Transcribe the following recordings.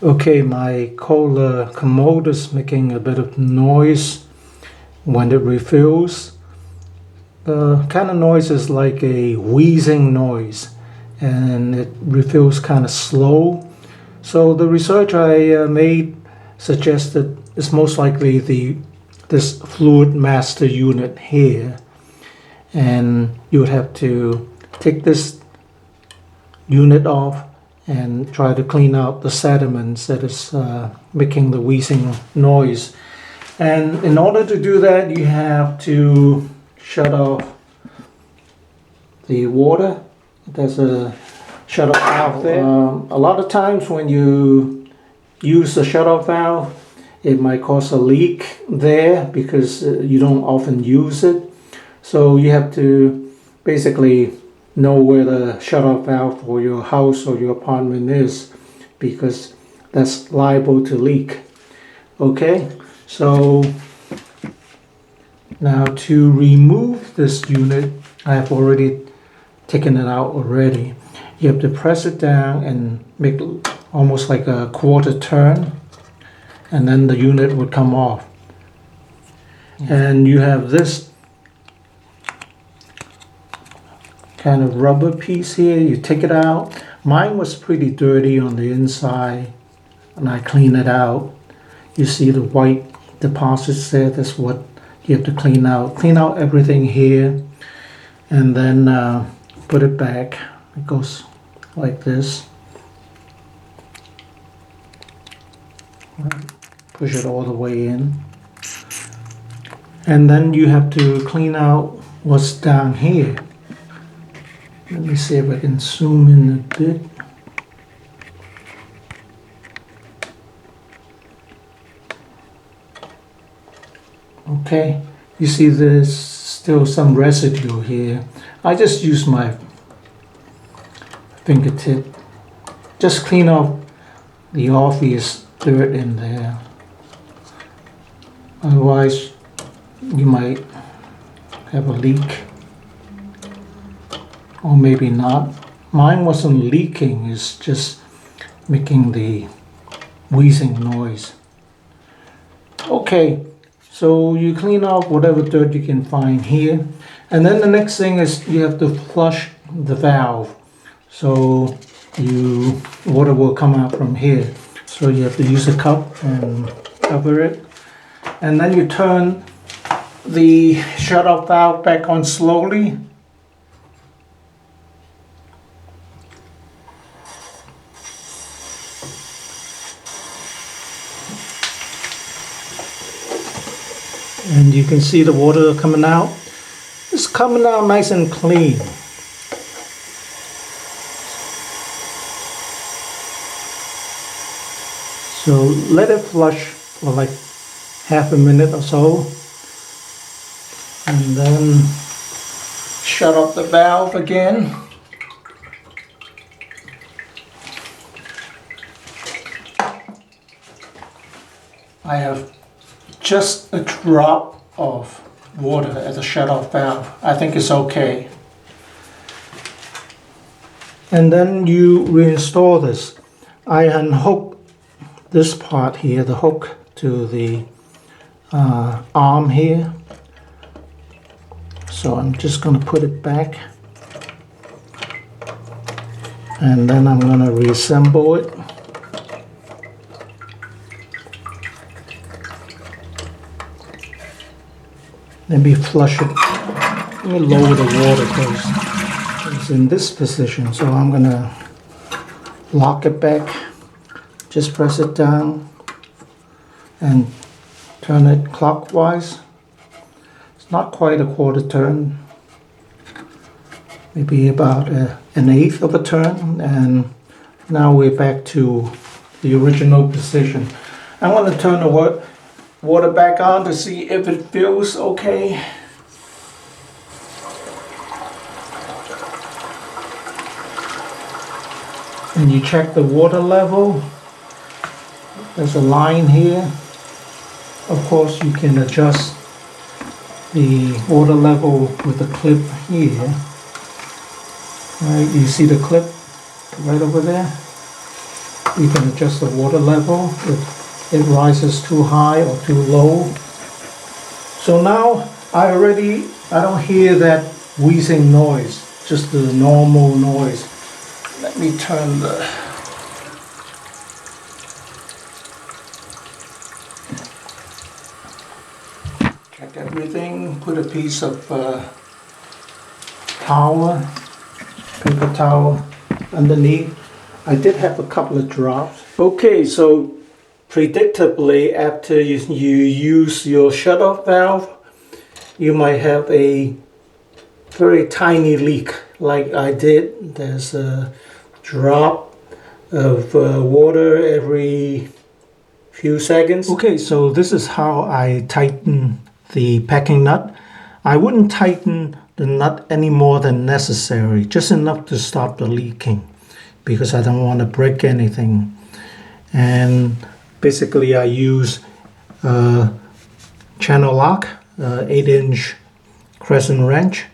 Okay, my Kohler commode is making a bit of noise when it refills. The kind of noise is like a wheezing noise, and it refills kind of slow. So the research I made suggested it's most likely this Fluidmaster unit here, and you would have to take this unit off and try to clean out the sediments that is making the wheezing noise. And in order to do that, you have to shut off the water. There's a shut-off valve there. A lot of times when you use the shut-off valve, it might cause a leak there because you don't often use it. So you have to basically know where the shut-off valve for your house or your apartment is, because that's liable to leak. Okay, so now to remove this unit, I have already taken it out already. You have to press it down and make almost like a quarter turn, and then the unit would come off. And you have this kind of rubber piece here. You take it out. Mine was pretty dirty on the inside, and I clean it out. You see the white deposits there. That's what you have to clean out. Clean out everything here, and then put it back. It goes like this. Push it all the way in, and then you have to clean out what's down here. Let me see if I can zoom in a bit. Okay, you see there's still some residue here. I just use my fingertip. Just clean off the obvious dirt in there. Otherwise, you might have a leak. Or maybe not. Mine wasn't leaking, it's just making the wheezing noise. Okay, so you clean off whatever dirt you can find here. And then the next thing is you have to flush the valve. So water will come out from here. So you have to use a cup and cover it. And then you turn the shut-off valve back on slowly. And you can see the water coming out. It's coming out nice and clean. So let it flush for like half a minute or so. And then shut off the valve again. I have just a drop of water at the shut-off valve. I think it's okay. And then you reinstall this. I unhook this part here, the hook to the arm here. So I'm just going to put it back. And then I'm going to reassemble it. Let me flush it. Let me lower the water because it's in this position. So I'm going to lock it back. Just press it down and turn it clockwise. It's not quite a quarter turn. Maybe about an eighth of a turn. And now we're back to the original position. I'm going to turn the water back on to see if it feels okay. And you check the water level. There's a line here. Of course, you can adjust the water level with the clip here. Right, you see the clip right over there? You can adjust the water level if it rises too high or too low. So now I don't hear that wheezing noise, just the normal noise. Let me turn the check everything, put a piece of paper towel underneath. I did have a couple of drops. Okay, so predictably after you use your shutoff valve, you might have a very tiny leak like I did. There's a drop of water every few seconds. Okay, so this is how I tighten the packing nut. I wouldn't tighten the nut any more than necessary, just enough to stop the leaking, because I don't want to break anything. And basically I use channel lock, 8-inch crescent wrench,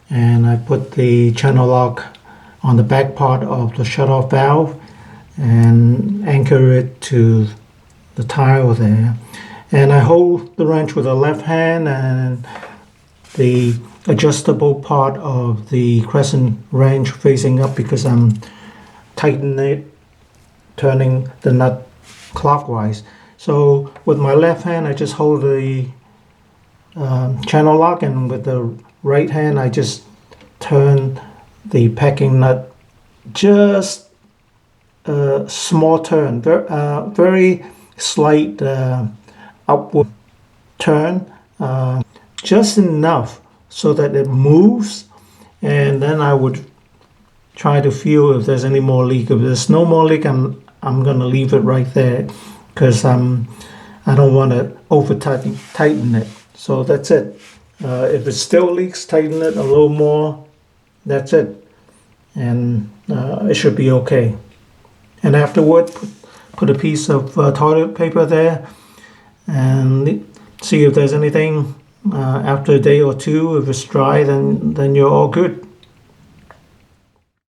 and I put the channel lock on the back part of the shutoff valve and anchor it to the tile there. And I hold the wrench with the left hand, and the adjustable part of the crescent wrench facing up, because I'm tightening it, turning the nut clockwise. So with my left hand I just hold the channel lock, and with the right hand I just turn the packing nut, just a small turn, very slight upward turn, just enough so that it moves, and then I would try to feel if there's any more leak. If there's no more leak, I'm gonna leave it right there, because I don't want to over tighten it. So that's it. If it still leaks, tighten it a little more. That's it, and it should be okay. And afterward, put a piece of toilet paper there and see if there's anything. After a day or two, if it's dry, then you're all good.